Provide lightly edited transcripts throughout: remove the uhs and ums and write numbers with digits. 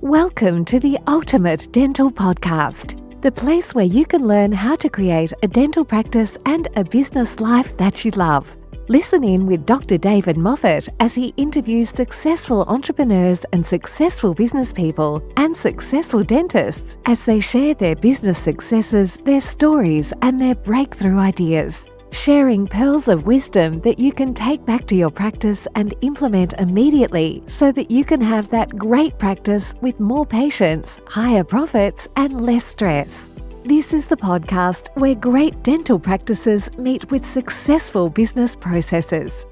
Welcome to the Ultimate Dental Podcast, the place where you can learn how to create a dental practice and a business life that you love. Listen in with Dr. David Moffet as he interviews successful entrepreneurs and successful business people and successful dentists as they share their business successes, their stories, and their breakthrough ideas. Sharing pearls of wisdom that you can take back to your practice and implement immediately so that you can have that great practice with more patients, higher profits, and less stress. This is the podcast where great dental practices meet with successful business processes.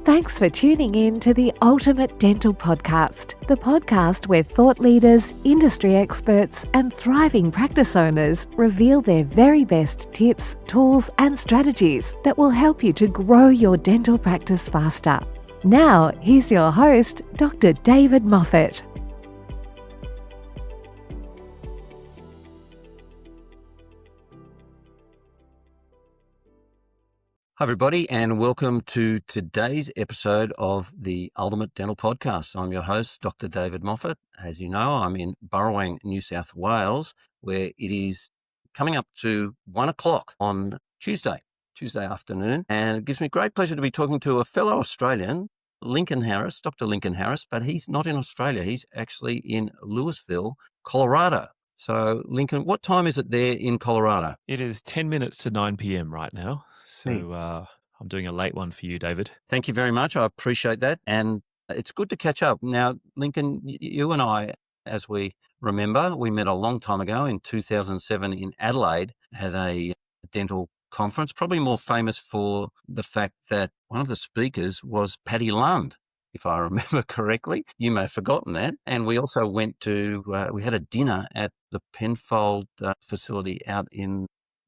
Thanks for tuning in to the Ultimate Dental Podcast, the podcast where thought leaders, industry experts, and thriving practice owners reveal their very best tips, tools, and strategies that will help you to grow your dental practice faster. Now, here's your host, Dr. David Moffet. Hi, everybody, and welcome to today's episode of the Ultimate Dental Podcast. I'm your host, Dr. David Moffet. As you know, I'm in Burrowang, New South Wales, where it is coming up to 1 o'clock on Tuesday afternoon. And it gives me great pleasure to be talking to a fellow Australian, Lincoln Harris, Dr. Lincoln Harris, but he's not in Australia. He's actually in Louisville, Colorado. So, Lincoln, what time is it there in Colorado? It is 10 minutes to 9 p.m. right now. So I'm doing a late one for you, David. Thank you very much. I appreciate that. And it's good to catch up. Now, Lincoln, you and I, as we remember, we met a long time ago in 2007 in Adelaide at a dental conference, probably more famous for the fact that one of the speakers was Paddy Lund, if I remember correctly. You may have forgotten that. And we also went to, we had a dinner at the Penfold facility out in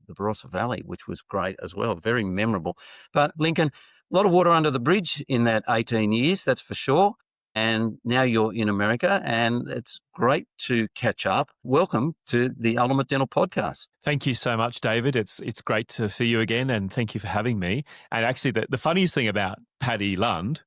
the Barossa Valley, which was great as well, very memorable. But Lincoln, a lot of water under the bridge in that 18 years, that's for sure. And now you're in America, and it's great to catch up. Welcome to the Ultimate Dental Podcast. Thank you so much, David. It's great to see you again, and thank you for having me. And actually, the funniest thing about Patrick Lund,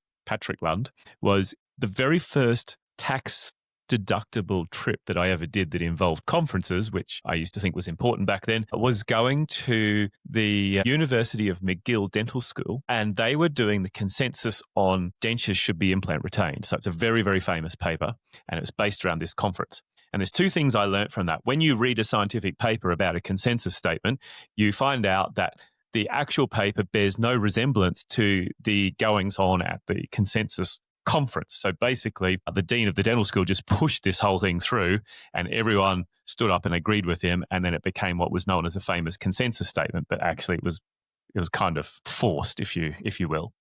was the very first tax deductible trip that I ever did that involved conferences, which I used to think was important back then, was going to the University of McGill Dental School, and they were doing the consensus on dentures should be implant retained. So it's a very, very famous paper, and it was based around this conference. And there's two things I learned from that. When you read a scientific paper about a consensus statement, you find out that the actual paper bears no resemblance to the goings on at the consensus conference. So basically, the dean of the dental school just pushed this whole thing through, and everyone stood up and agreed with him, and then it became what was known as a famous consensus statement. But actually, it was kind of forced, if you will.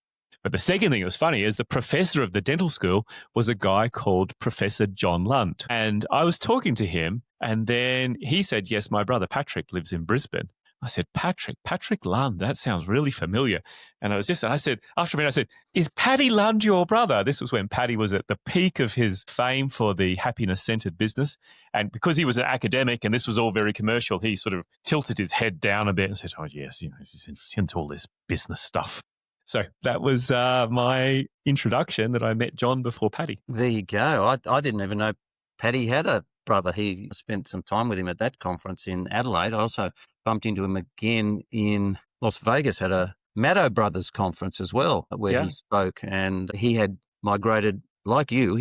But the second thing that was funny is the professor of the dental school was a guy called Professor John Lund, and I was talking to him, and then he said, "Yes, my brother Patrick lives in Brisbane." I said, Patrick Lund, that sounds really familiar. And I said, after a minute, I said, "Is Paddy Lund your brother?" This was when Paddy was at the peak of his fame for the happiness-centered business. And because he was an academic and this was all very commercial, he sort of tilted his head down a bit and said, "Oh, yes, he's into all this business stuff." So that was my introduction, that I met John before Paddy. There you go. I didn't even know Paddy had a brother. He spent some time with him at that conference in Adelaide. I also bumped into him again in Las Vegas at a Maddow Brothers conference as well, where he spoke. And he had migrated, like you,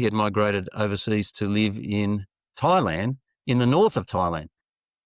overseas to live in Thailand, in the north of Thailand,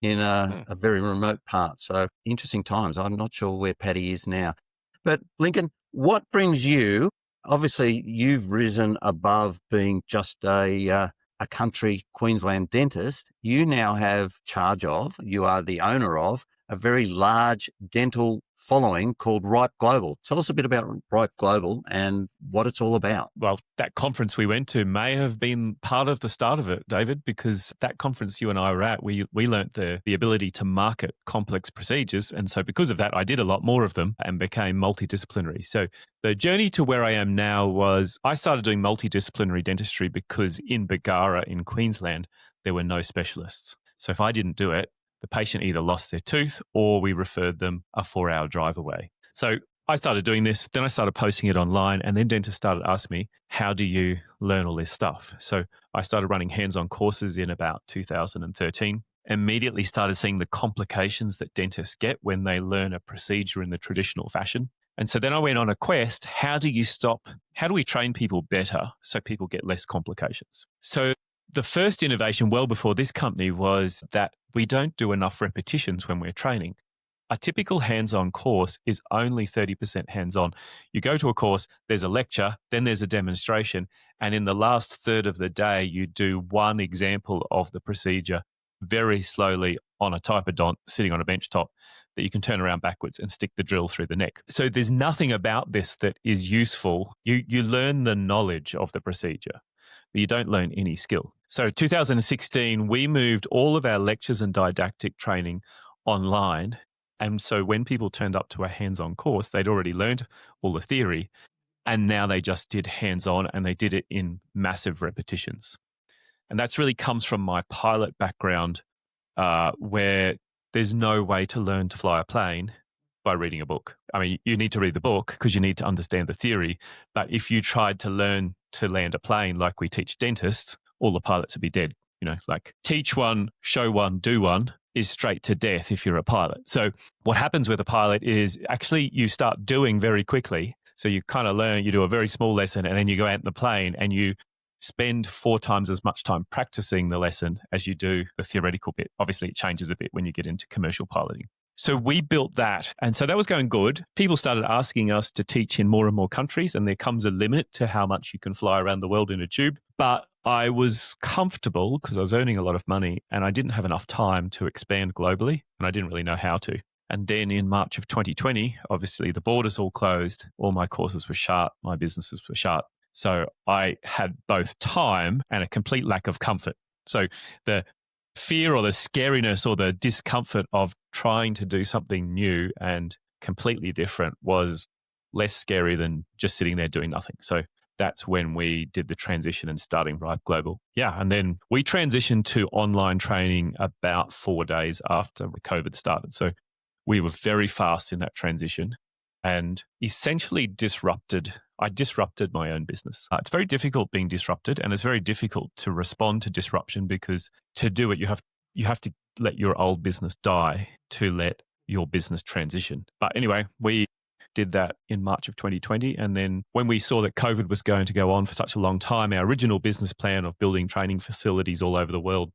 in a very remote part. So interesting times. I'm not sure where Paddy is now. But Lincoln, what brings you, obviously you've risen above being just a country Queensland dentist. You now have charge of, you are the owner of, a very large dental following called Ripe Global. Tell us a bit about Ripe Global and what it's all about. Well, that conference we went to may have been part of the start of it, David, because that conference you and I were at, we learnt the ability to market complex procedures. And so because of that, I did a lot more of them and became multidisciplinary. So the journey to where I am now was I started doing multidisciplinary dentistry because in Bargara in Queensland, there were no specialists. So if I didn't do it, the patient either lost their tooth or we referred them a 4-hour drive away. So I started doing this, then I started posting it online, and then dentists started asking me, how do you learn all this stuff? So I started running hands-on courses in about 2013, immediately started seeing the complications that dentists get when they learn a procedure in the traditional fashion. And so then I went on a quest, how do we train people better so people get less complications? So the first innovation well before this company was that we don't do enough repetitions when we're training. A typical hands-on course is only 30% hands-on. You go to a course, there's a lecture, then there's a demonstration, and in the last third of the day, you do one example of the procedure very slowly on a typodont sitting on a bench top that you can turn around backwards and stick the drill through the neck. So there's nothing about this that is useful. You learn the knowledge of the procedure, but you don't learn any skill. So 2016, we moved all of our lectures and didactic training online. And so when people turned up to a hands-on course, they'd already learned all the theory, and now they just did hands-on, and they did it in massive repetitions. And that's really comes from my pilot background, where there's no way to learn to fly a plane by reading a book. I mean, you need to read the book because you need to understand the theory. But if you tried to learn to land a plane like we teach dentists, all the pilots would be dead. Like teach one, show one, do one is straight to death if you're a pilot. So what happens with a pilot is actually you start doing very quickly. So you kind of learn, you do a very small lesson, and then you go out in the plane and you spend 4 times as much time practicing the lesson as you do the theoretical bit. Obviously, it changes a bit when you get into commercial piloting. So we built that. And so that was going good. People started asking us to teach in more and more countries, and there comes a limit to how much you can fly around the world in a tube. But I was comfortable because I was earning a lot of money, and I didn't have enough time to expand globally, and I didn't really know how to. And then in March of 2020, obviously the borders all closed. All my courses were shut. My businesses were shut. So I had both time and a complete lack of comfort. So the fear or the scariness or the discomfort of trying to do something new and completely different was less scary than just sitting there doing nothing. So that's when we did the transition and starting Ripe Global. Yeah. And then we transitioned to online training about 4 days after COVID started. So we were very fast in that transition and essentially I disrupted my own business. It's very difficult being disrupted, and it's very difficult to respond to disruption because to do it, you have to let your old business die to let your business transition. But anyway, we did that in March of 2020. And then when we saw that COVID was going to go on for such a long time, our original business plan of building training facilities all over the world,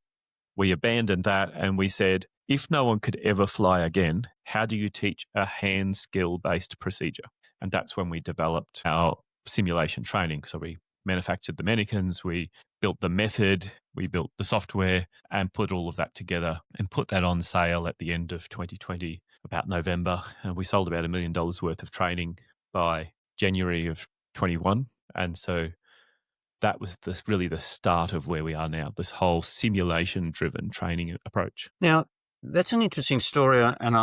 we abandoned that and we said, if no one could ever fly again, how do you teach a hand skill-based procedure? And that's when we developed our simulation training. So we manufactured the mannequins, we built the method, we built the software and put all of that together and put that on sale at the end of 2020, about November. And we sold about $1 million worth of training by January of 21. And so that was really the start of where we are now, this whole simulation-driven training approach. Now, that's an interesting story, and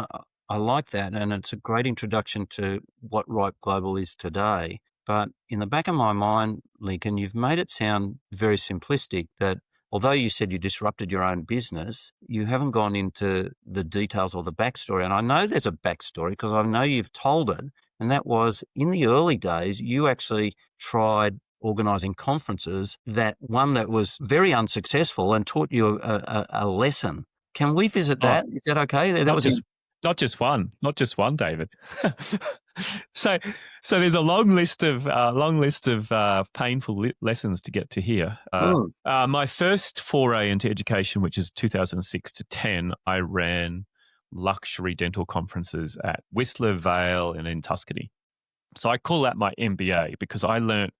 I like that, and it's a great introduction to what Ripe Global is today. But in the back of my mind, Lincoln, you've made it sound very simplistic that although you said you disrupted your own business, you haven't gone into the details or the backstory. And I know there's a backstory because I know you've told it, and that was in the early days, you actually tried organising conferences, that one that was very unsuccessful and taught you a lesson. Can we visit that? Is that okay? Not just one, David. So there's a long list of painful lessons to get to here. My first foray into education, which is 2006 to 10, I ran luxury dental conferences at Whistler, Vale, and in Tuscany. So I call that my MBA because I learned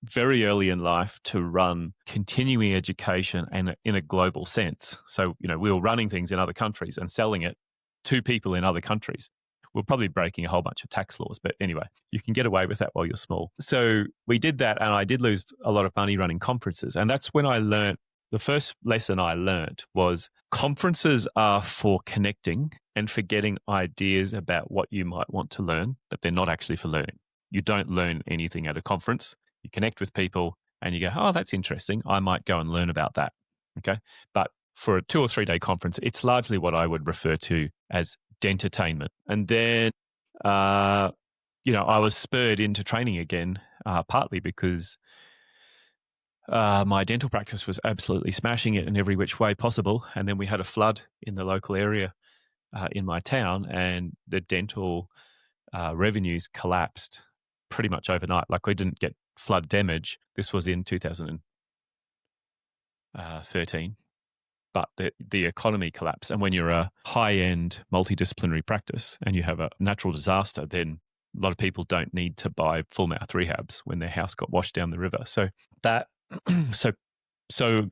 very early in life to run continuing education and in a global sense. So, we were running things in other countries and selling it to people in other countries. We're probably breaking a whole bunch of tax laws, but anyway, you can get away with that while you're small. So we did that, and I did lose a lot of money running conferences. And that's when I learned, the first lesson I learned was conferences are for connecting and for getting ideas about what you might want to learn, but they're not actually for learning. You don't learn anything at a conference. You connect with people and you go, oh, that's interesting. I might go and learn about that. Okay. But for a 2 or 3 day conference, it's largely what I would refer to as dentertainment. And then I was spurred into training again, partly because my dental practice was absolutely smashing it in every which way possible. And then we had a flood in the local area in my town, and the dental revenues collapsed pretty much overnight. Like, we didn't get flood damage. This was in 2013. But the economy collapsed. And when you're a high-end multidisciplinary practice and you have a natural disaster, then a lot of people don't need to buy full mouth rehabs when their house got washed down the river. So that, so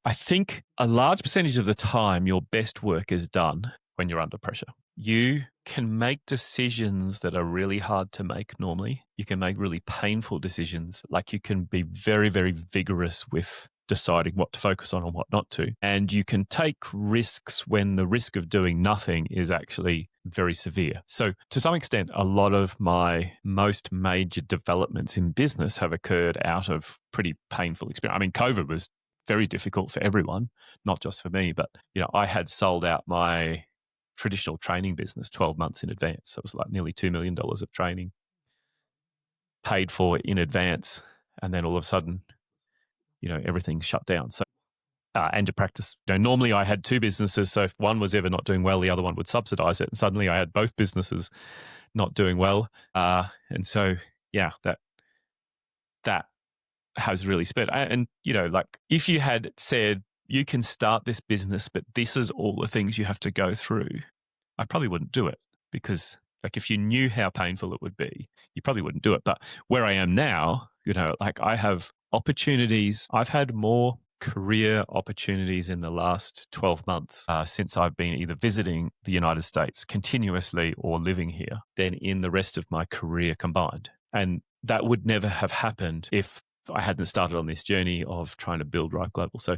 I think a large percentage of the time, your best work is done when you're under pressure. You can make decisions that are really hard to make normally. You can make really painful decisions. Like, you can be very, very vigorous with deciding what to focus on and what not to. And you can take risks when the risk of doing nothing is actually very severe. So to some extent, a lot of my most major developments in business have occurred out of pretty painful experience. I mean, COVID was very difficult for everyone, not just for me, but I had sold out my traditional training business 12 months in advance. So it was like nearly $2 million of training paid for in advance. And then all of a sudden, everything shut down. So, and to practice, normally I had two businesses. So if one was ever not doing well, the other one would subsidize it. And suddenly I had both businesses not doing well. And so, that has really sped. And, like, if you had said, you can start this business, but this is all the things you have to go through, I probably wouldn't do it, because, like, if you knew how painful it would be, you probably wouldn't do it. But where I am now, like, I have opportunities. I've had more career opportunities in the last 12 months since I've been either visiting the United States continuously or living here than in the rest of my career combined. And that would never have happened if I hadn't started on this journey of trying to build Ripe Global. So,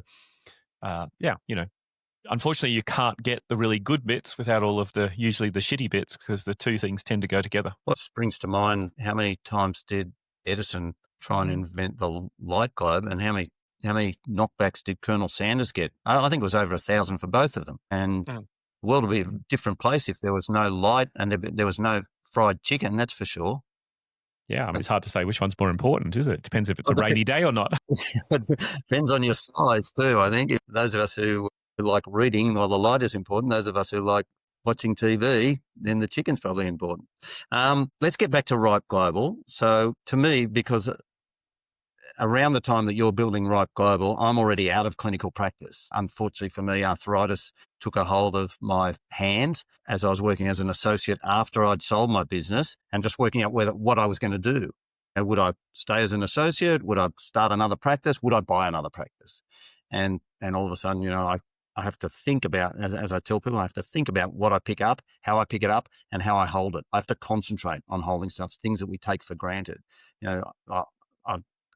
unfortunately, you can't get the really good bits without all of usually the shitty bits, because the two things tend to go together. What springs to mind, how many times did Edison try and invent the light globe, and how many knockbacks did Colonel Sanders get? I think it was over 1,000 for both of them. And the world would be a different place if there was no light and there was no fried chicken, that's for sure. Yeah, I mean, it's hard to say which one's more important, is it? It depends if it's a rainy day or not. Depends on your size too, I think. If those of us who like reading, well, the light is important. Those of us who like watching TV, then the chicken's probably important. Let's get back to Ripe Global. So to me, because around the time that you're building Ripe Global, I'm already out of clinical practice. Unfortunately for me, arthritis took a hold of my hand as I was working as an associate after I'd sold my business, and just working out what I was going to do. Would I stay as an associate? Would I start another practice? Would I buy another practice? And all of a sudden, I have to think about, as I tell people, I have to think about what I pick up, how I pick it up, and how I hold it. I have to concentrate on holding stuff, things that we take for granted.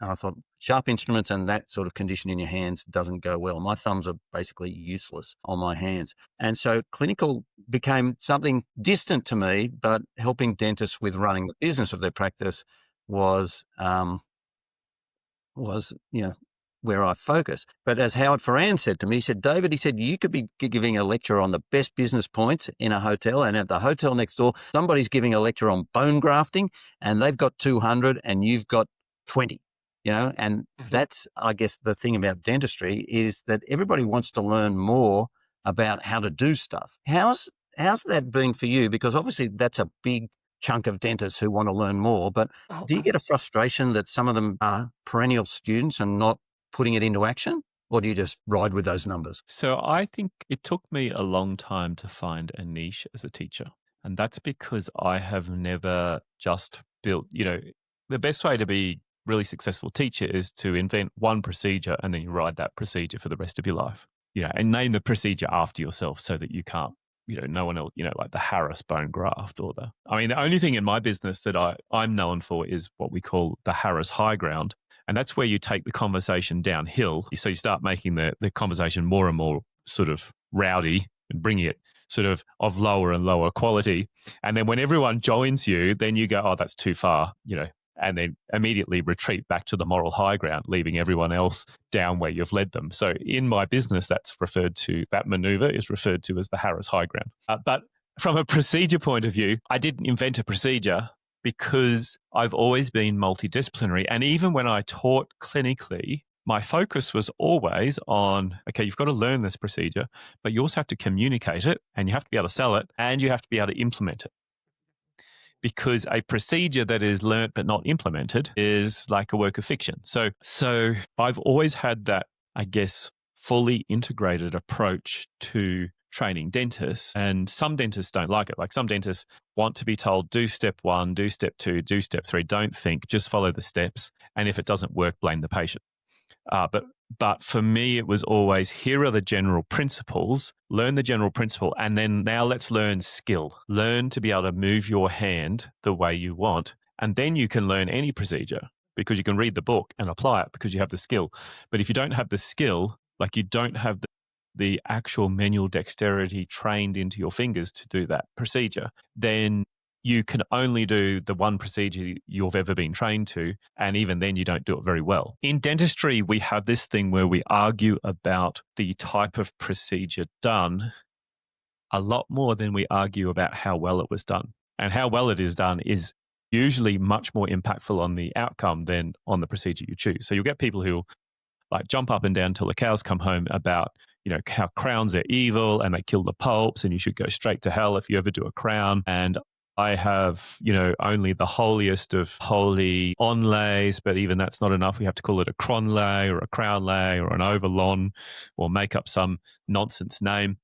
And I thought, sharp instruments and that sort of condition in your hands doesn't go well. My thumbs are basically useless on my hands. And so clinical became something distant to me, but helping dentists with running the business of their practice was where I focus. But as Howard Ferran said to me, he said, David, you could be giving a lecture on the best business points in a hotel, and at the hotel next door, somebody's giving a lecture on bone grafting and they've got 200 and you've got 20. And that's, I guess, the thing about dentistry is that everybody wants to learn more about how to do stuff. How's that been for you? Because obviously that's a big chunk of dentists who want to learn more, but do you get a frustration that some of them are perennial students and not putting it into action? Or do you just ride with those numbers? So I think it took me a long time to find a niche as a teacher. And that's because I have never just built, the best way to be really successful teacher is to invent one procedure and then you ride that procedure for the rest of your life, and name the procedure after yourself so that you can't, no one else, like the Harris bone graft or the only thing in my business that I'm known for is what we call the Harris high ground. And that's where you take the conversation downhill. So you start making the conversation more and more sort of rowdy and bringing it sort of lower and lower quality. And then when everyone joins you, then you go, oh, that's too far, and then immediately retreat back to the moral high ground, leaving everyone else down where you've led them. So in my business, that maneuver is referred to as the Harris high ground. But from a procedure point of view, I didn't invent a procedure because I've always been multidisciplinary. And even when I taught clinically, my focus was always on, okay, you've got to learn this procedure, but you also have to communicate it and you have to be able to sell it and you have to be able to implement it. Because a procedure that is learnt but not implemented is like a work of fiction. So I've always had that, I guess, fully integrated approach to training dentists. And some dentists don't like it. Like some dentists want to be told, do step 1, do step 2, do step 3. Don't think, just follow the steps. And if it doesn't work, blame the patient. But for me, it was always, here are the general principles, learn the general principle, and then now let's learn skill. Learn to be able to move your hand the way you want. And then you can learn any procedure because you can read the book and apply it because you have the skill. But if you don't have the skill, like you don't have the actual manual dexterity trained into your fingers to do that procedure, then you can only do the one procedure you've ever been trained to, and even then you don't do it very well. In dentistry, we have this thing where we argue about the type of procedure done a lot more than we argue about how well it was done. And how well it is done is usually much more impactful on the outcome than on the procedure you choose. So you'll get people who like jump up and down till the cows come home about, how crowns are evil and they kill the pulps and you should go straight to hell if you ever do a crown. And I have, only the holiest of holy onlays, but even that's not enough. We have to call it a cronlay or a crown lay or an overlon or make up some nonsense name.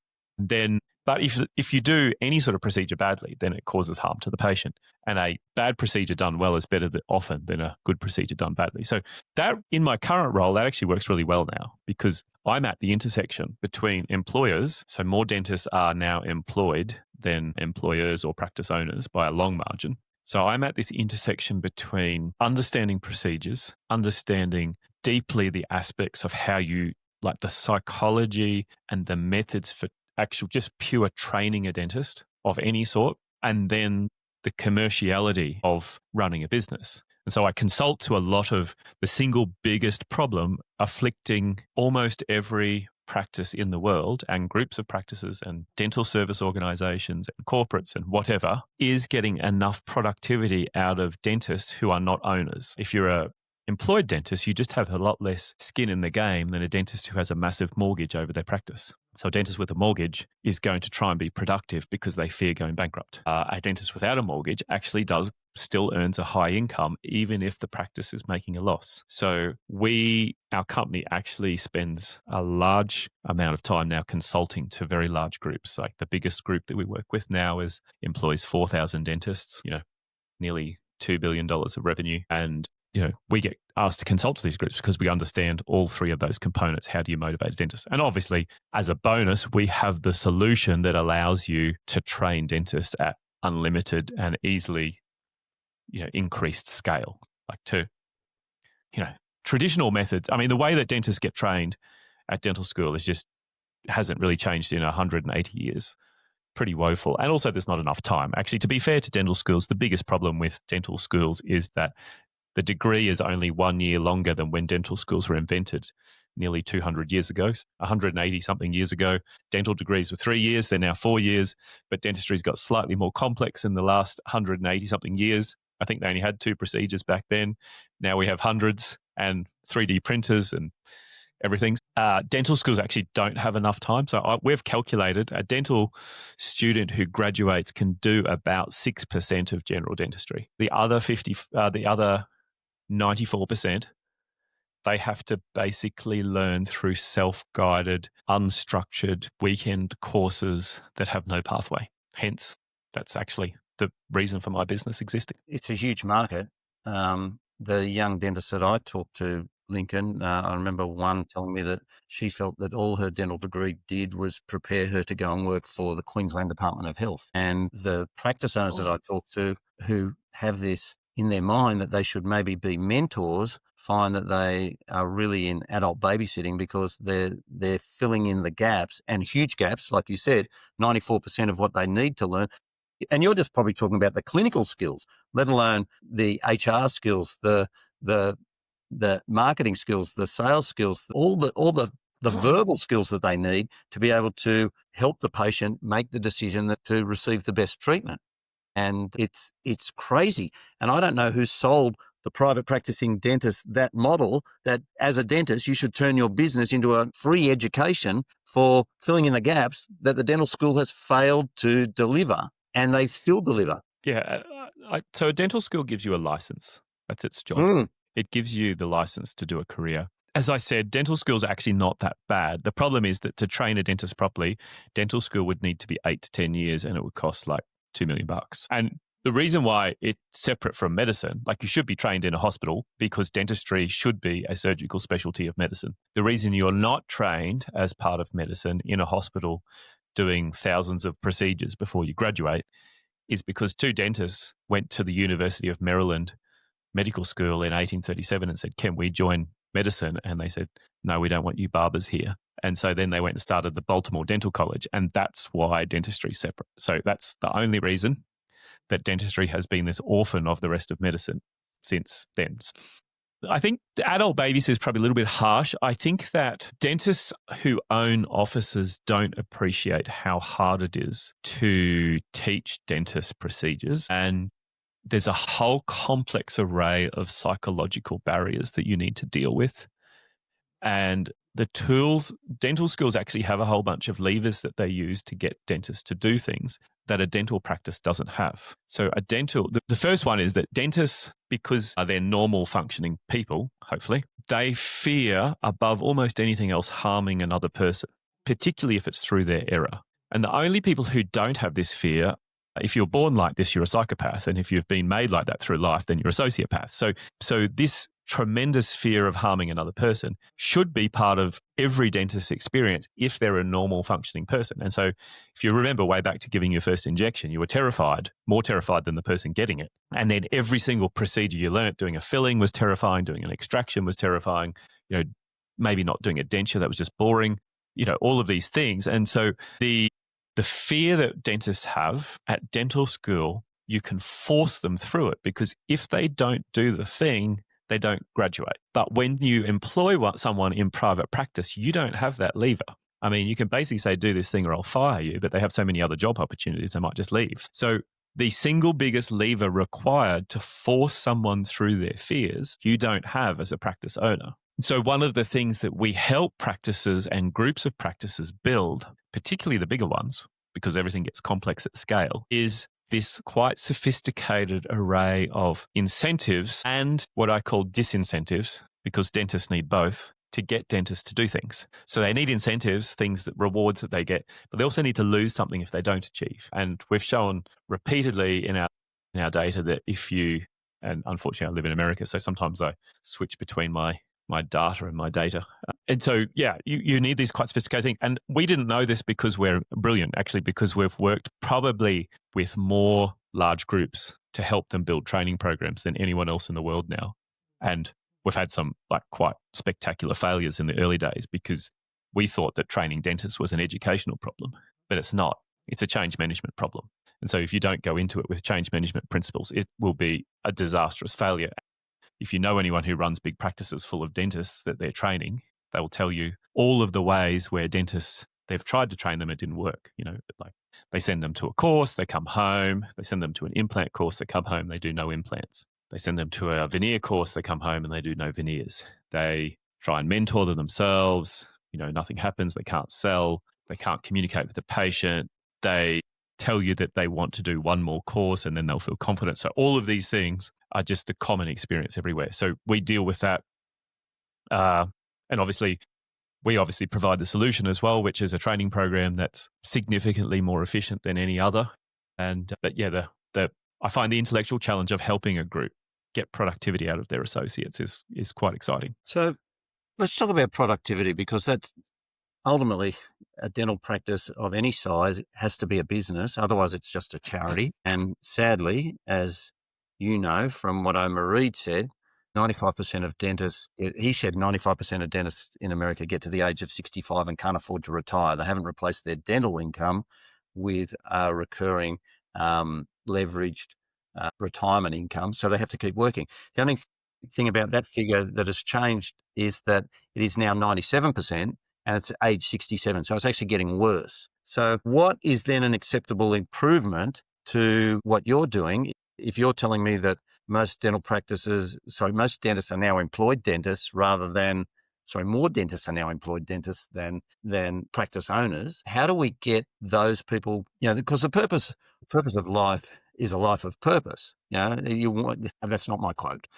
But if you do any sort of procedure badly, then it causes harm to the patient. And a bad procedure done well is better often than a good procedure done badly. So that, in my current role, that actually works really well now because I'm at the intersection between employers. So more dentists are now employed than employers or practice owners by a long margin. So I'm at this intersection between understanding procedures, understanding deeply the aspects of how you, like the psychology and the methods for actual just pure training a dentist of any sort, and then the commerciality of running a business. And so I consult to a lot of the single biggest problem afflicting almost every practice in the world and groups of practices and dental service organizations and corporates and whatever is getting enough productivity out of dentists who are not owners. If you're a employed dentist, you just have a lot less skin in the game than a dentist who has a massive mortgage over their practice. So a dentist with a mortgage is going to try and be productive because they fear going bankrupt. A dentist without a mortgage actually still earns a high income, even if the practice is making a loss. So our company actually spends a large amount of time now consulting to very large groups. Like the biggest group that we work with now employs 4,000 dentists, nearly $2 billion of revenue. And we get asked to consult to these groups because we understand all three of those components. How do you motivate a dentist? And obviously, as a bonus, we have the solution that allows you to train dentists at unlimited and easily, increased scale. Like to, traditional methods. I mean, the way that dentists get trained at dental school hasn't really changed in 180 years. Pretty woeful. And also there's not enough time. Actually, to be fair to dental schools, the biggest problem with dental schools is that the degree is only 1 year longer than when dental schools were invented nearly 200 years ago, 180 something years ago. Dental degrees were 3 years, they're now 4 years, but dentistry's got slightly more complex in the last 180 something years. I think they only had 2 procedures back then. Now we have hundreds and 3D printers and everything. Dental schools actually don't have enough time. So we've calculated a dental student who graduates can do about 6% of general dentistry. The other 94%, they have to basically learn through self-guided, unstructured weekend courses that have no pathway. Hence, that's actually the reason for my business existing. It's a huge market. The young dentist that I talked to, Lincoln, I remember one telling me that she felt that all her dental degree did was prepare her to go and work for the Queensland Department of Health. And the practice owners that I talked to who have this in their mind that they should maybe be mentors find that they are really in adult babysitting because they're filling in the gaps, and huge gaps, like you said, 94% of what they need to learn. And you're just probably talking about the clinical skills, let alone the HR skills, the marketing skills, the sales skills, all the verbal skills that they need to be able to help the patient make the decision to receive the best treatment. And it's crazy. And I don't know who sold the private practicing dentist that model, that as a dentist, you should turn your business into a free education for filling in the gaps that the dental school has failed to deliver, and they still deliver. Yeah. So a dental school gives you a license. That's its job. Mm. It gives you the license to do a career. As I said, dental school's are actually not that bad. The problem is that to train a dentist properly, dental school would need to be 8 to 10 years and it would cost like $2 million. And the reason why it's separate from medicine, like you should be trained in a hospital because dentistry should be a surgical specialty of medicine. The reason you're not trained as part of medicine in a hospital doing thousands of procedures before you graduate is because 2 dentists went to the University of Maryland Medical School in 1837 and said, can we join medicine? And they said, no, we don't want you barbers here. And so then they went and started the Baltimore Dental College, and that's why dentistry is separate. So that's the only reason that dentistry has been this orphan of the rest of medicine since then. I think adult babies is probably a little bit harsh. I think that dentists who own offices don't appreciate how hard it is to teach dentist procedures. And there's a whole complex array of psychological barriers that you need to deal with. And the tools, dental schools actually have a whole bunch of levers that they use to get dentists to do things that a dental practice doesn't have. So the first one is that dentists, because they're normal functioning people, hopefully, they fear above almost anything else harming another person, particularly if it's through their error. And the only people who don't have this fear, if you're born like this, you're a psychopath. And if you've been made like that through life, then you're a sociopath. So this tremendous fear of harming another person should be part of every dentist's experience if they're a normal functioning person. And so if you remember way back to giving your first injection, you were terrified, more terrified than the person getting it. And then every single procedure you learnt, doing a filling was terrifying, doing an extraction was terrifying, maybe not doing a denture, that was just boring, all of these things. And so the fear that dentists have at dental school, you can force them through it, because if they don't do the thing, they don't graduate. But when you employ someone in private practice, you don't have that lever. I mean, you can basically say, do this thing or I'll fire you, but they have so many other job opportunities, they might just leave. So the single biggest lever required to force someone through their fears, you don't have as a practice owner. So one of the things that we help practices and groups of practices build, particularly the bigger ones, because everything gets complex at scale, is this quite sophisticated array of incentives and what I call disincentives, because dentists need both, to get dentists to do things. So they need incentives, rewards that they get, but they also need to lose something if they don't achieve. And we've shown repeatedly in our data that and unfortunately I live in America, so sometimes I switch between my data and my data. And so, you need these quite sophisticated things. And we didn't know this because we're brilliant, actually, because we've worked probably with more large groups to help them build training programs than anyone else in the world now. And we've had some quite spectacular failures in the early days because we thought that training dentists was an educational problem, but it's not. It's a change management problem. And so if you don't go into it with change management principles, it will be a disastrous failure. If you know anyone who runs big practices full of dentists that they're training, they will tell you all of the ways where dentists, they've tried to train them, it didn't work. They send them to a course, they come home. They send them to an implant course, they come home, they do no implants. They send them to a veneer course, they come home and they do no veneers. They try and mentor them themselves. Nothing happens. They can't sell. They can't communicate with the patient. They tell you that they want to do one more course and then they'll feel confident. So all of these things are just the common experience everywhere. So we deal with that. And we obviously provide the solution as well, which is a training program that's significantly more efficient than any other. I find the intellectual challenge of helping a group get productivity out of their associates is quite exciting. So let's talk about productivity, because that's ultimately a dental practice of any size has to be a business. Otherwise, it's just a charity. And sadly, as you know from what Omar Reed said, 95% of dentists, he said 95% of dentists in America get to the age of 65 and can't afford to retire. They haven't replaced their dental income with a recurring leveraged retirement income, so they have to keep working. The only thing about that figure that has changed is that it is now 97% and it's age 67. So it's actually getting worse. So what is then an acceptable improvement to what you're doing, if you're telling me that most dentists are now employed dentists more dentists are now employed dentists than practice owners. How do we get those people, because the purpose of life is a life of purpose. That's not my quote.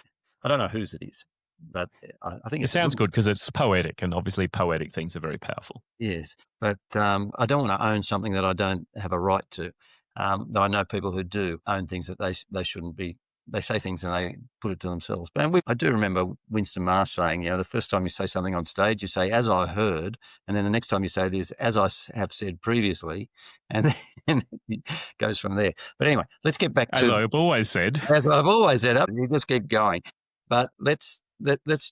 I don't know whose it is, but I think It sounds good because it's poetic, and obviously poetic things are very powerful. Yes, but I don't want to own something that I don't have a right to. Though I know people who do own things that they shouldn't be. They say things and they put it to themselves. But I do remember Winston Marsh saying, the first time you say something on stage, you say, "As I heard," and then the next time you say it is, "As I have said previously," and then it goes from there. But anyway, let's get back to As I've always said. As I've always said, you just keep going. But let's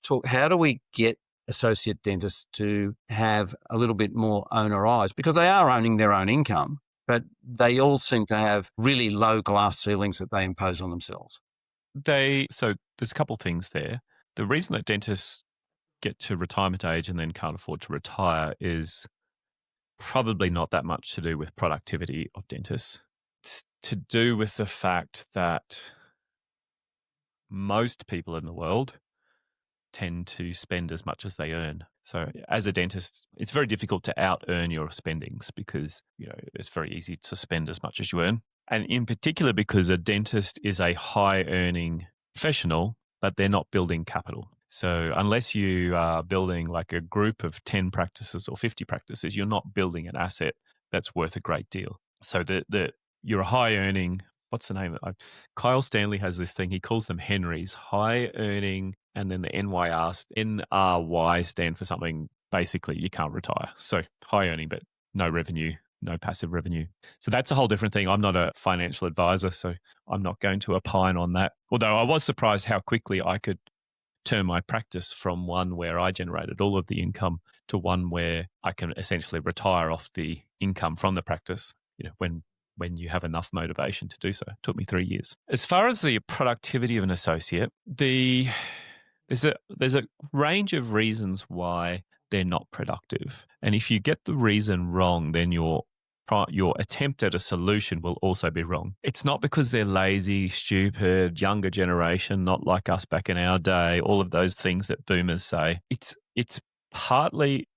talk. How do we get associate dentists to have a little bit more owner eyes? Because they are owning their own income, but they all seem to have really low glass ceilings that they impose on themselves. So there's a couple of things there. The reason that dentists get to retirement age and then can't afford to retire is probably not that much to do with productivity of dentists. It's to do with the fact that most people in the world tend to spend as much as they earn. So as a dentist, it's very difficult to out-earn your spendings because, it's very easy to spend as much as you earn. And in particular, because a dentist is a high-earning professional, but they're not building capital. So unless you are building like a group of 10 practices or 50 practices, you're not building an asset that's worth a great deal. So you're a high-earning, what's the name? Kyle Stanley has this thing. He calls them Henrys, high-earning, and then the NRY stand for something, basically you can't retire. So high-earning, but no revenue. No passive revenue. So that's a whole different thing. I'm not a financial advisor, so I'm not going to opine on that. Although I was surprised how quickly I could turn my practice from one where I generated all of the income to one where I can essentially retire off the income from the practice, when you have enough motivation to do so. It took me 3 years. As far as the productivity of an associate, there's a range of reasons why they're not productive. And if you get the reason wrong, then your attempt at a solution will also be wrong. It's not because they're lazy, stupid, younger generation, not like us back in our day, all of those things that boomers say. It's partly,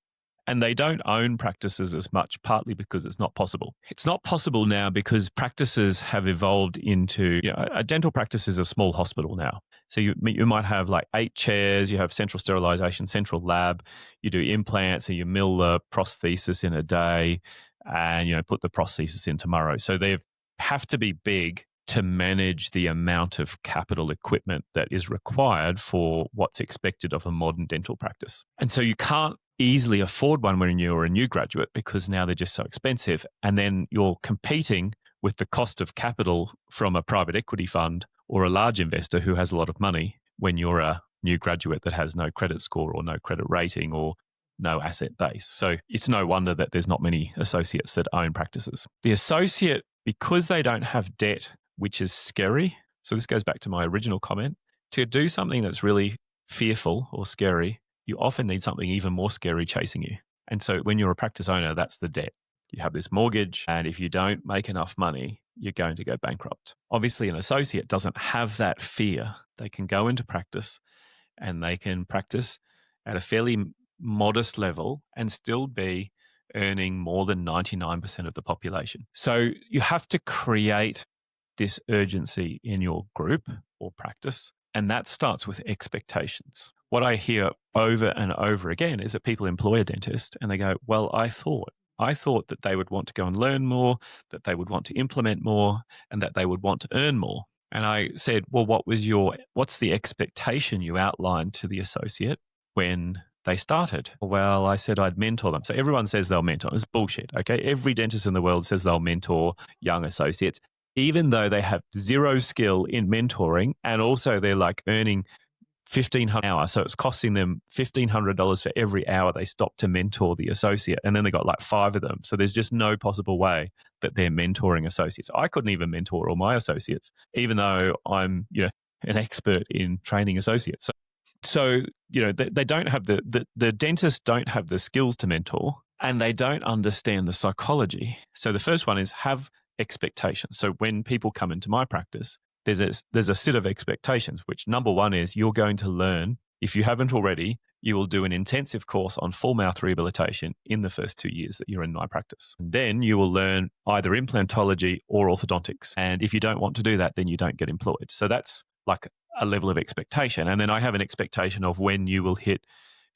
and they don't own practices as much, partly because it's not possible. It's not possible now because practices have evolved into, a dental practice is a small hospital now. So you might have like 8 chairs, you have central sterilization, central lab, you do implants and you mill the prosthesis in a day and, put the prosthesis in tomorrow. So they have to be big to manage the amount of capital equipment that is required for what's expected of a modern dental practice. And so you can't easily afford one when you're a new graduate because now they're just so expensive. And then you're competing with the cost of capital from a private equity fund or a large investor who has a lot of money when you're a new graduate that has no credit score or no credit rating or no asset base. So it's no wonder that there's not many associates that own practices. The associate, because they don't have debt, which is scary. So this goes back to my original comment. To do something that's really fearful or scary, you often need something even more scary chasing you. And so when you're a practice owner, that's the debt. You have this mortgage, and if you don't make enough money, you're going to go bankrupt. Obviously, an associate doesn't have that fear. They can go into practice and they can practice at a fairly modest level and still be earning more than 99% of the population. So you have to create this urgency in your group or practice, and that starts with expectations. What I hear over and over again is that people employ a dentist and they go, well, I thought that they would want to go and learn more, that they would want to implement more, and that they would want to earn more. And I said, well, what's the expectation you outlined to the associate when they started? Well, I said I'd mentor them. So everyone says they'll mentor. It's bullshit, okay? Every dentist in the world says they'll mentor young associates, even though they have zero skill in mentoring, and also they're like earning $1,500 an hour. So it's costing them $1,500 for every hour they stop to mentor the associate. And then they got like 5 of them. So there's just no possible way that they're mentoring associates. I couldn't even mentor all my associates, even though I'm, an expert in training associates. So they don't have the dentists don't have the skills to mentor, and they don't understand the psychology. So the first one is have expectations. So when people come into my practice, there's a set of expectations, which number one is you're going to learn, if you haven't already, you will do an intensive course on full mouth rehabilitation in the first 2 years that you're in my practice. And then you will learn either implantology or orthodontics. And if you don't want to do that, then you don't get employed. So that's like a level of expectation. And then I have an expectation of when you will hit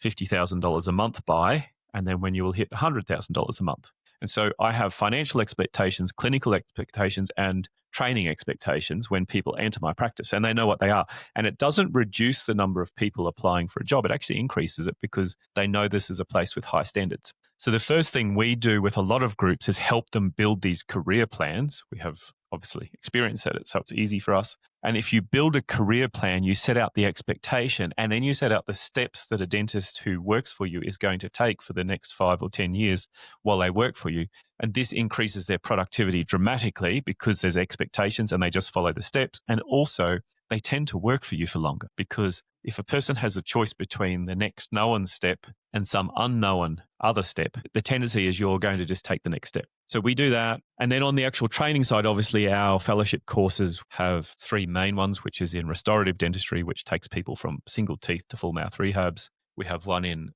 $50,000 a month by, and then when you will hit $100,000 a month. And so I have financial expectations, clinical expectations, and training expectations when people enter my practice, and they know what they are. And it doesn't reduce the number of people applying for a job. It actually increases it because they know this is a place with high standards. So the first thing we do with a lot of groups is help them build these career plans. We have obviously experience at it, so it's easy for us. And if you build a career plan, you set out the expectation, and then you set out the steps that a dentist who works for you is going to take for the next 5 or 10 years while they work for you. And this increases their productivity dramatically because there's expectations and they just follow the steps. And also, they tend to work for you for longer because if a person has a choice between the next known step and some unknown other step, the tendency is you're going to just take the next step. So we do that. And then on the actual training side, obviously our fellowship courses have 3 main ones, which is in restorative dentistry, which takes people from single teeth to full mouth rehabs. We have one in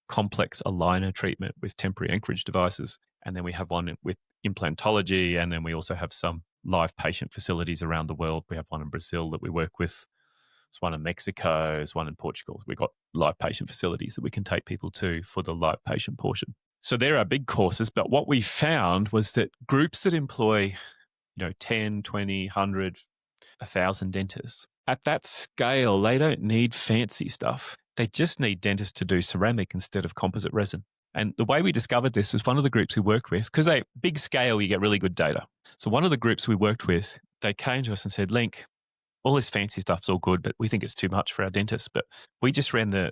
complex aligner treatment with temporary anchorage devices. And then we have one with implantology. And then we also have some live patient facilities around the world. We have one in Brazil that we work with. There's one in Mexico. There's one in Portugal. We've got live patient facilities that we can take people to for the live patient portion. So there are big courses. But what we found was that groups that employ, 10, 20, 100, 1,000 dentists, at that scale, they don't need fancy stuff. They just need dentists to do ceramic instead of composite resin. And the way we discovered this was one of the groups we worked with, because big scale, you get really good data. So one of the groups we worked with, they came to us and said, Link, all this fancy stuff's all good, but we think it's too much for our dentists. But we just ran the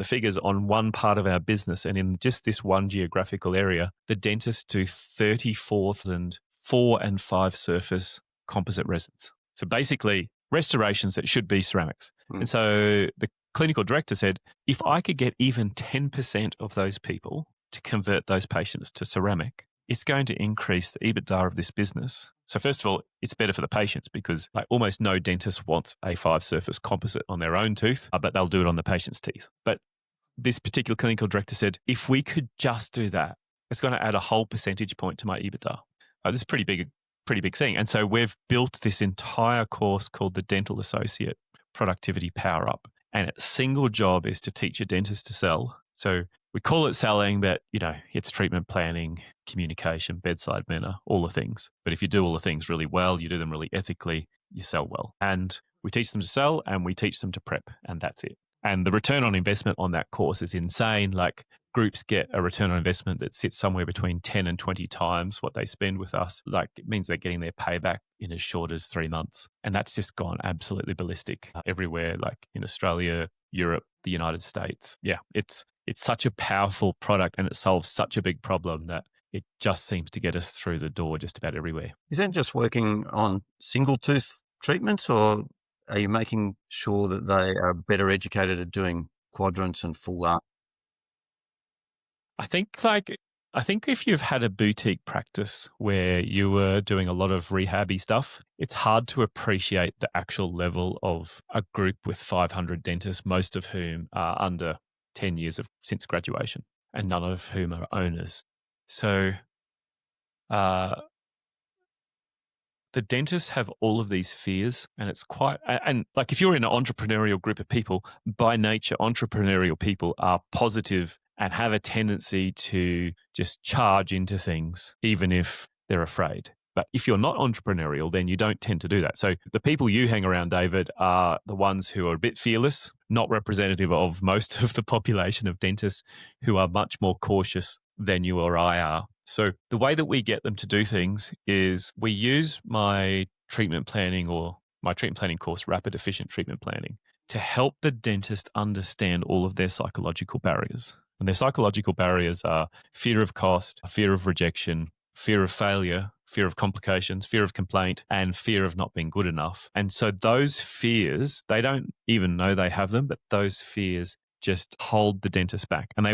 figures on one part of our business. And in just this one geographical area, the dentists do 34,000 4 and 5 surface composite resins. So basically restorations that should be ceramics. And so the clinical director said, if I could get even 10% of those people to convert those patients to ceramic, it's going to increase the EBITDA of this business. So first of all, it's better for the patients because almost no dentist wants a 5-surface composite on their own tooth, but they'll do it on the patient's teeth. But this particular clinical director said, if we could just do that, it's going to add a whole percentage point to my EBITDA. This is a pretty big thing. And so we've built this entire course called the Dental Associate Productivity Power Up. And its single job is to teach a dentist to sell. So we call it selling, but it's treatment planning, communication, bedside manner, all the things. But if you do all the things really well, you do them really ethically, you sell well. And we teach them to sell and we teach them to prep, and that's it. And the return on investment on that course is insane. Groups get a return on investment that sits somewhere between 10 and 20 times what they spend with us. It means they're getting their payback in as short as 3 months. And that's just gone absolutely ballistic everywhere, in Australia, Europe, the United States. Yeah, it's such a powerful product and it solves such a big problem that it just seems to get us through the door just about everywhere. Is that just working on single tooth treatments, or are you making sure that they are better educated at doing quadrants and full arch? I think if you've had a boutique practice where you were doing a lot of rehabby stuff, it's hard to appreciate the actual level of a group with 500 dentists, most of whom are under 10 years since graduation, and none of whom are owners. So the dentists have all of these fears, and it's if you're in an entrepreneurial group of people, by nature, entrepreneurial people are positive and have a tendency to just charge into things, even if they're afraid. But if you're not entrepreneurial, then you don't tend to do that. So the people you hang around, David, are the ones who are a bit fearless, not representative of most of the population of dentists who are much more cautious than you or I are. So the way that we get them to do things is we use my treatment planning course, Rapid Efficient Treatment Planning, to help the dentist understand all of their psychological barriers. And their psychological barriers are fear of cost, fear of rejection, fear of failure, fear of complications, fear of complaint, and fear of not being good enough. And so those fears, they don't even know they have them, but those fears just hold the dentist back. And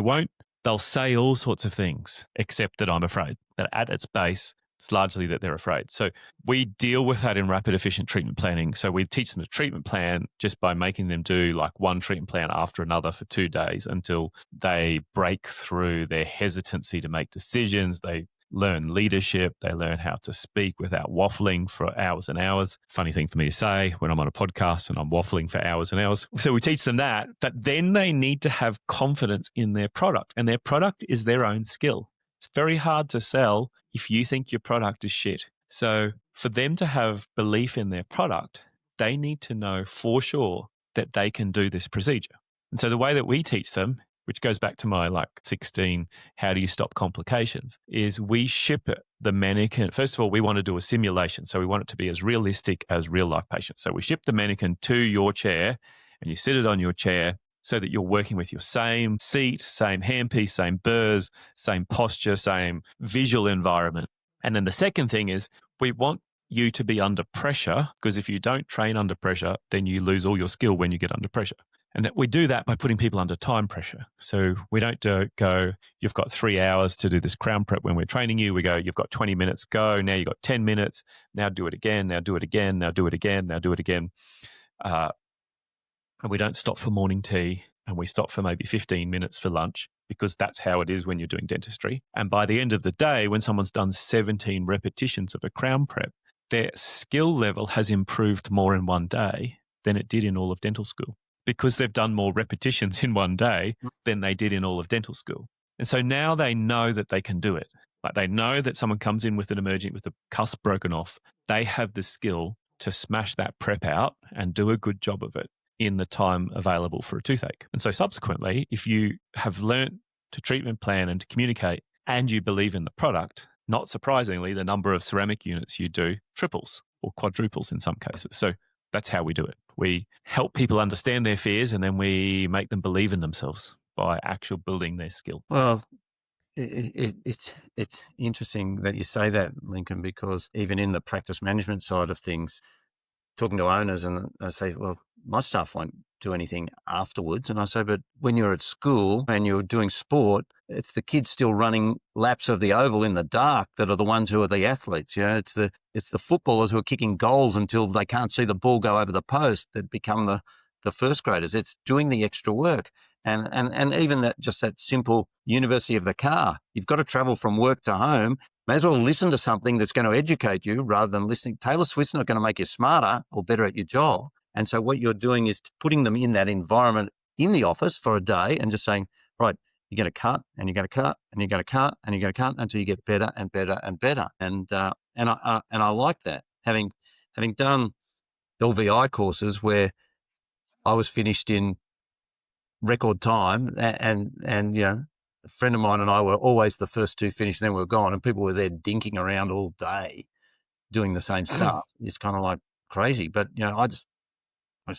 they'll say all sorts of things, except that I'm afraid. That at its base, It's largely that they're afraid. So we deal with that in rapid, efficient treatment planning. So we teach them a treatment plan just by making them do like one treatment plan after another for 2 days until they break through their hesitancy to make decisions. They learn leadership. They learn how to speak without waffling for hours and hours. Funny thing for me to say when I'm on a podcast and I'm waffling for hours and hours. So we teach them that, but then they need to have confidence in their product, and their product is their own skill. It's very hard to sell if you think your product is shit. So for them to have belief in their product, they need to know for sure that they can do this procedure. And so the way that we teach them, which goes back to my 16, how do you stop complications, is we ship the mannequin. First of all, we want to do a simulation. So we want it to be as realistic as real life patients. So we ship the mannequin to your chair and you sit it on your chair so that you're working with your same seat, same handpiece, same burrs, same posture, same visual environment. And then the second thing is we want you to be under pressure, because if you don't train under pressure, then you lose all your skill when you get under pressure. And we do that by putting people under time pressure. So we don't go, you've got 3 hours to do this crown prep when we're training you. We go, you've got 20 minutes, go. Now you've got 10 minutes. Now do it again. Now do it again. Now do it again. Now do it again. And we don't stop for morning tea, and we stop for maybe 15 minutes for lunch, because that's how it is when you're doing dentistry. And by the end of the day, when someone's done 17 repetitions of a crown prep, their skill level has improved more in one day than it did in all of dental school, because they've done more repetitions in one day than they did in all of dental school. And so now they know that they can do it. Like they know that someone comes in with an emergent with the cusp broken off. They have the skill to smash that prep out and do a good job of it in the time available for a toothache. And so subsequently, if you have learnt to treatment plan and to communicate and you believe in the product, not surprisingly, the number of ceramic units you do triples or quadruples in some cases. So that's how we do it. We help people understand their fears, and then we make them believe in themselves by actual building their skill. Well, it's interesting that you say that, Lincoln, because even in the practice management side of things, talking to owners, and I say, well, my staff won't do anything afterwards. And I say, but when you're at school and you're doing sport, it's the kids still running laps of the oval in the dark that are the ones who are the athletes. You know, it's the footballers who are kicking goals until they can't see the ball go over the post that become the first graders. It's doing the extra work. And even that simple university of the car. You've got to travel from work to home. May as well listen to something that's going to educate you rather than listening. Taylor Swift's not going to make you smarter or better at your job. And so what you're doing is putting them in that environment in the office for a day and just saying, right, you're going to cut and you're going to cut and you're going to cut and you're going to cut until you get better and better and better. And I like that. Having done LVI courses where I was finished in record time, and you know, a friend of mine and I were always the first two finished, and then we were gone, and people were there dinking around all day doing the same stuff. It's kind of like crazy, but you know, I just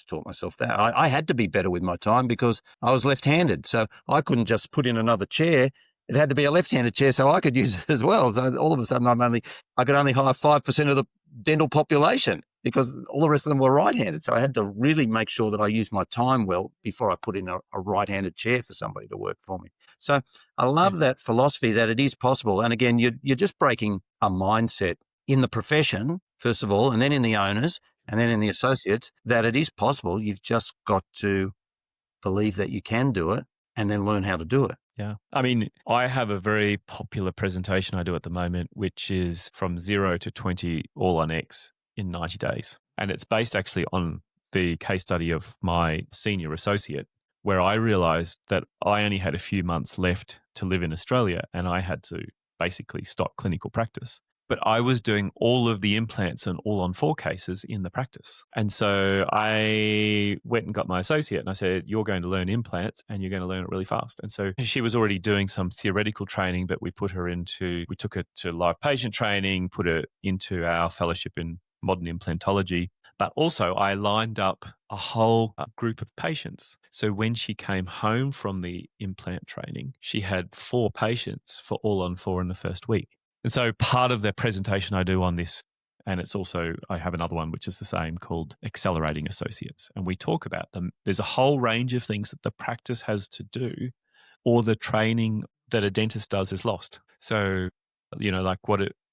taught myself that I had to be better with my time because I was left-handed, so I couldn't just put in another chair. It had to be a left-handed chair so I could use it as well. So all of a sudden, I could only hire 5% of the dental population because all the rest of them were right-handed. So I had to really make sure that I used my time well before I put in a right-handed chair for somebody to work for me. So I love that philosophy that it is possible. And again, you're just breaking a mindset in the profession, first of all, and then in the owners, and then in the associates, that it is possible. You've just got to believe that you can do it and then learn how to do it. Yeah. I mean, I have a very popular presentation I do at the moment, which is from 0 to 20 all on X in 90 days. And it's based actually on the case study of my senior associate, where I realized that I only had a few months left to live in Australia and I had to basically stop clinical practice. But I was doing all of the implants and all on 4 cases in the practice. And so I went and got my associate and I said, you're going to learn implants and you're going to learn it really fast. And so she was already doing some theoretical training, but we took her to live patient training, put her into our fellowship in modern implantology. But also I lined up a whole group of patients. So when she came home from the implant training, she had 4 patients for all on 4 in the first week. And so part of the presentation I do on this, and it's also, I have another one which is the same called Accelerating Associates. And we talk about them. There's a whole range of things that the practice has to do or the training that a dentist does is lost. So, you know, like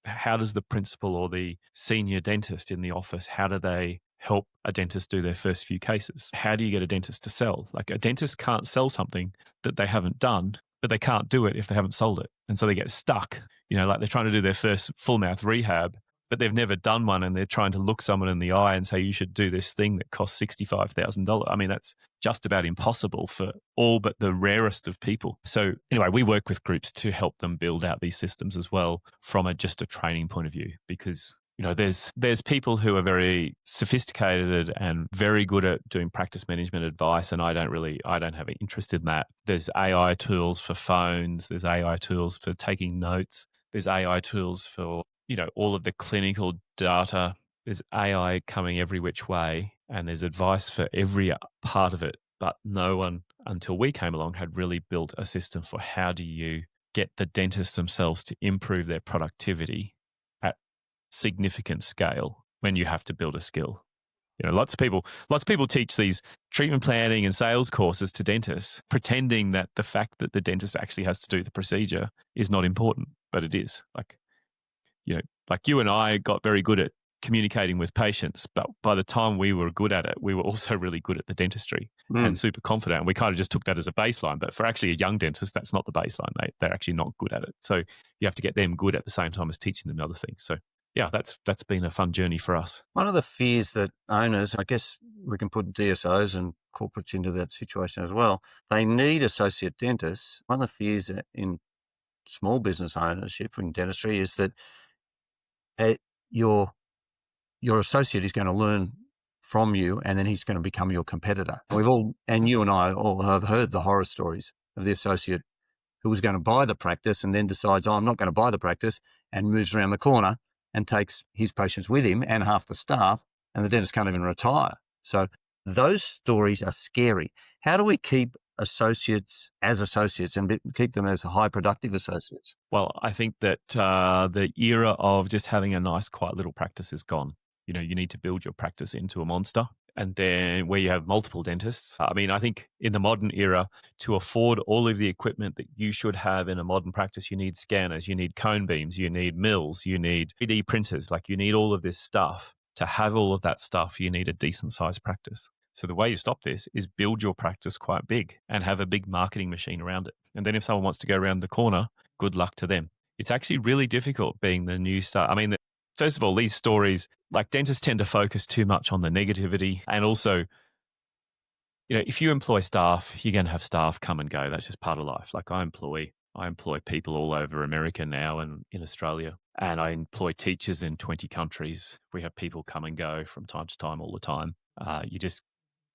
how does the principal or the senior dentist in the office, how do they help a dentist do their first few cases? How do you get a dentist to sell? Like, a dentist can't sell something that they haven't done, but they can't do it if they haven't sold it. And so they get stuck, like they're trying to do their first full mouth rehab, but they've never done one, and they're trying to look someone in the eye and say, you should do this thing that costs $65,000. I mean, that's just about impossible for all but the rarest of people. So anyway, we work with groups to help them build out these systems as well from just a training point of view, because there's people who are very sophisticated and very good at doing practice management advice, and I don't have an interest in that. There's AI tools for phones, there's AI tools for taking notes, there's AI tools for all of the clinical data. There's AI coming every which way, and there's advice for every part of it. But no one, until we came along, had really built a system for how do you get the dentists themselves to improve their productivity at significant scale when you have to build a skill. Lots of people teach these treatment planning and sales courses to dentists, pretending that the fact that the dentist actually has to do the procedure is not important, but it is. Like you and I got very good at communicating with patients, but by the time we were good at it, we were also really good at the dentistry and super confident. And we kind of just took that as a baseline. But for actually a young dentist, that's not the baseline. They're actually not good at it. So you have to get them good at the same time as teaching them other things. So yeah, that's been a fun journey for us. One of the fears that owners, I guess we can put DSOs and corporates into that situation as well, they need associate dentists. One of the fears in small business ownership in dentistry is that your associate is going to learn from you, and then he's going to become your competitor. And you and I all have heard the horror stories of the associate who was going to buy the practice and then decides, I'm not going to buy the practice, and moves around the corner and takes his patients with him and half the staff, and the dentist can't even retire. So those stories are scary. How do we keep associates as associates and keep them as high productive associates? Well, I think that the era of just having a nice, quiet little practice is gone. You need to build your practice into a monster. And then where you have multiple dentists, I think in the modern era, to afford all of the equipment that you should have in a modern practice, you need scanners, you need cone beams, you need mills, you need 3D printers, you need all of this stuff. To have all of that stuff, you need a decent sized practice. So the way you stop this is build your practice quite big and have a big marketing machine around it. And then if someone wants to go around the corner, good luck to them. It's actually really difficult being the new star. First of all, these stories, dentists tend to focus too much on the negativity. And also, if you employ staff, you're going to have staff come and go. That's just part of life. I employ people all over America now and in Australia. And I employ teachers in 20 countries. We have people come and go from time to time all the time. You just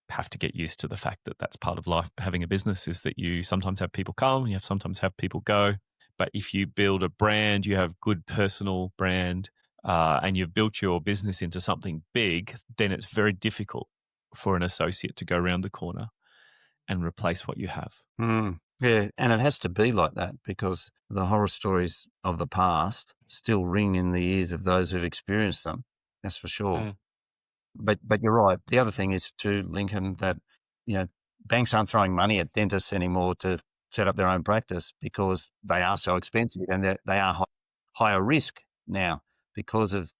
have to get used to the fact that that's part of life. Having a business is that you sometimes have people come, you sometimes have people go. But if you build a brand, you have good personal brand, and you've built your business into something big, then it's very difficult for an associate to go around the corner and replace what you have. Yeah, and it has to be like that because the horror stories of the past still ring in the ears of those who've experienced them. That's for sure. But you're right. The other thing is too, Lincoln, that banks aren't throwing money at dentists anymore to set up their own practice because they are so expensive, and they are higher risk now because of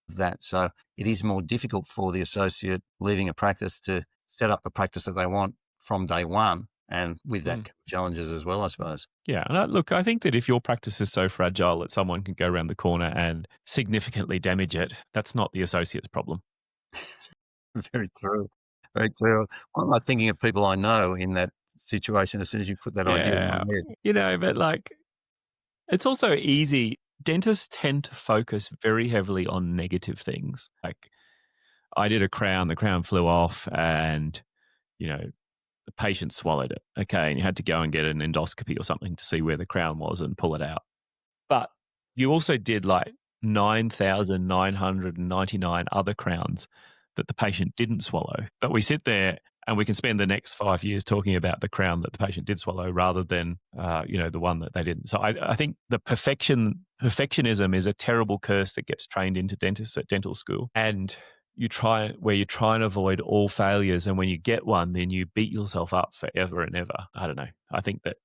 that. So it is more difficult for the associate leaving a practice to set up the practice that they want from day one, and with that challenges as well, I suppose. Yeah, and look, I think that if your practice is so fragile that someone can go around the corner and significantly damage it, that's not the associate's problem. Very true. Very true. Why am I thinking of people I know in that situation as soon as you put that idea in my head? But it's also easy. Dentists tend to focus very heavily on negative things. I did a crown, the crown flew off, and, the patient swallowed it. Okay. And you had to go and get an endoscopy or something to see where the crown was and pull it out. But you also did 9,999 other crowns that the patient didn't swallow. But we sit there and we can spend the next 5 years talking about the crown that the patient did swallow rather than, the one that they didn't. So I think the perfectionism is a terrible curse that gets trained into dentists at dental school. And you try and avoid all failures. And when you get one, then you beat yourself up forever and ever. I don't know. I think that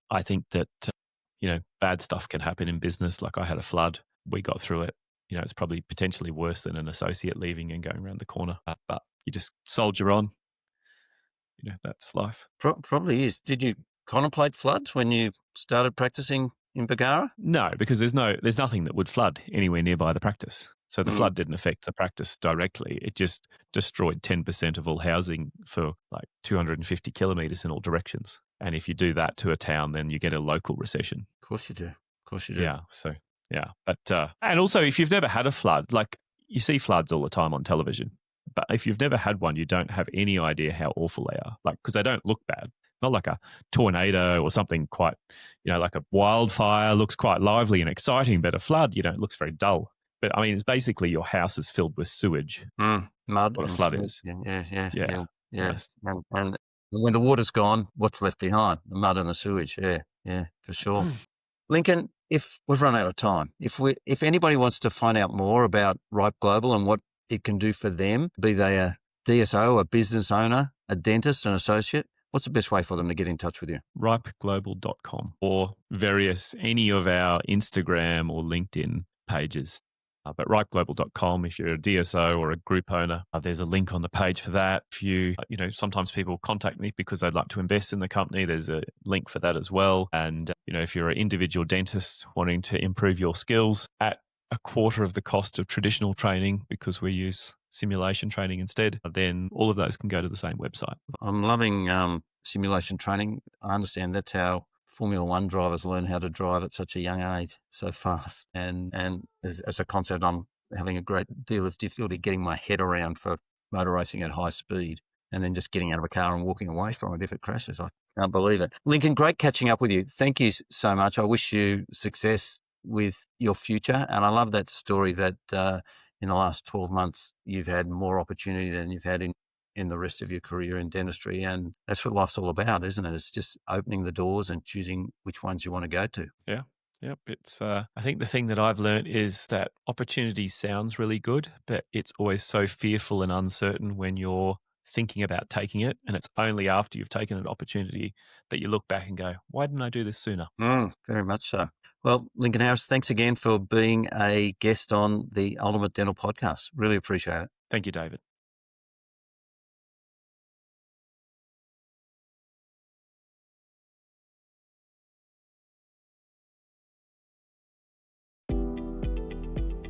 bad stuff can happen in business. I had a flood. We got through it. it's probably potentially worse than an associate leaving and going around the corner. But you just soldier on. That's life. Probably is. Did you contemplate floods when you started practicing in Bargara? No, because there's nothing that would flood anywhere nearby the practice. So the flood didn't affect the practice directly. It just destroyed 10% of all housing for like 250 kilometres in all directions. And if you do that to a town, then you get a local recession. Of course you do. Yeah. So, yeah. But, and also if you've never had a flood, like you see floods all the time on television, but if you've never had one, you don't have any idea how awful they are. Like, because they don't look bad. Not like a tornado or something quite, like a wildfire looks quite lively and exciting, but a flood, looks very dull. But I mean, it's basically your house is filled with sewage. Mud. What a flood sewage. is. Yeah. Yes. And when the water's gone, what's left behind? The mud and the sewage. Yeah, for sure. Lincoln, if we've run out of time, if anybody wants to find out more about Ripe Global and what it can do for them, be they a DSO, a business owner, a dentist, an associate, what's the best way for them to get in touch with you? ripeglobal.com or any of our Instagram or LinkedIn pages. But ripeglobal.com, if you're a DSO or a group owner, there's a link on the page for that. If you, sometimes people contact me because they'd like to invest in the company, there's a link for that as well. And, if you're an individual dentist wanting to improve your skills at a quarter of the cost of traditional training because we use simulation training instead, then all of those can go to the same website. I'm loving simulation training. I understand that's how Formula One drivers learn how to drive at such a young age, so fast. And as a concept, I'm having a great deal of difficulty getting my head around for motor racing at high speed and then just getting out of a car and walking away from it if it crashes. I can't believe it. Lincoln, great catching up with you. Thank you so much. I wish you success with your future. And I love that story that in the last 12 months, you've had more opportunity than you've had in the rest of your career in dentistry. And that's what life's all about, isn't it? It's just opening the doors and choosing which ones you want to go to. Yeah. Yep. It's, I think the thing that I've learned is that opportunity sounds really good, but it's always so fearful and uncertain when you're thinking about taking it. And it's only after you've taken an opportunity that you look back and go, why didn't I do this sooner? Very much so. Well, Lincoln Harris, thanks again for being a guest on the Ultimate Dental Podcast. Really appreciate it. Thank you, David.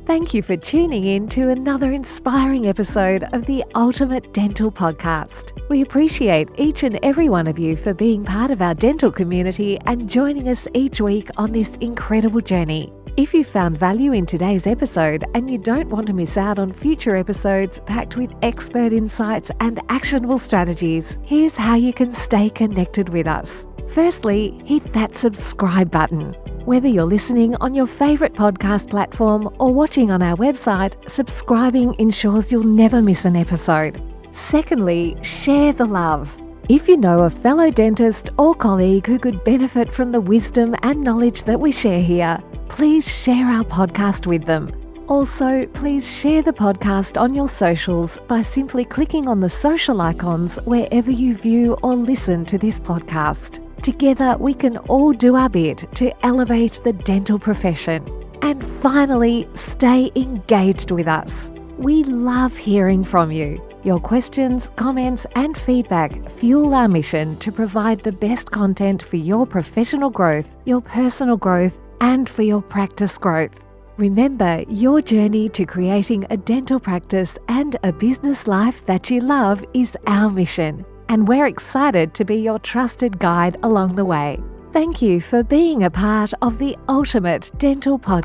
Thank you for tuning in to another inspiring episode of the Ultimate Dental Podcast. We appreciate each and every one of you for being part of our dental community and joining us each week on this incredible journey. If you found value in today's episode and you don't want to miss out on future episodes packed with expert insights and actionable strategies, here's how you can stay connected with us. Firstly, hit that subscribe button. Whether you're listening on your favourite podcast platform or watching on our website, subscribing ensures you'll never miss an episode. Secondly, share the love. If you know a fellow dentist or colleague who could benefit from the wisdom and knowledge that we share here, please share our podcast with them. Also, please share the podcast on your socials by simply clicking on the social icons wherever you view or listen to this podcast. Together, we can all do our bit to elevate the dental profession. And finally, stay engaged with us. We love hearing from you. Your questions, comments, and feedback fuel our mission to provide the best content for your professional growth, your personal growth, and for your practice growth. Remember, your journey to creating a dental practice and a business life that you love is our mission, and we're excited to be your trusted guide along the way. Thank you for being a part of the Ultimate Dental Podcast.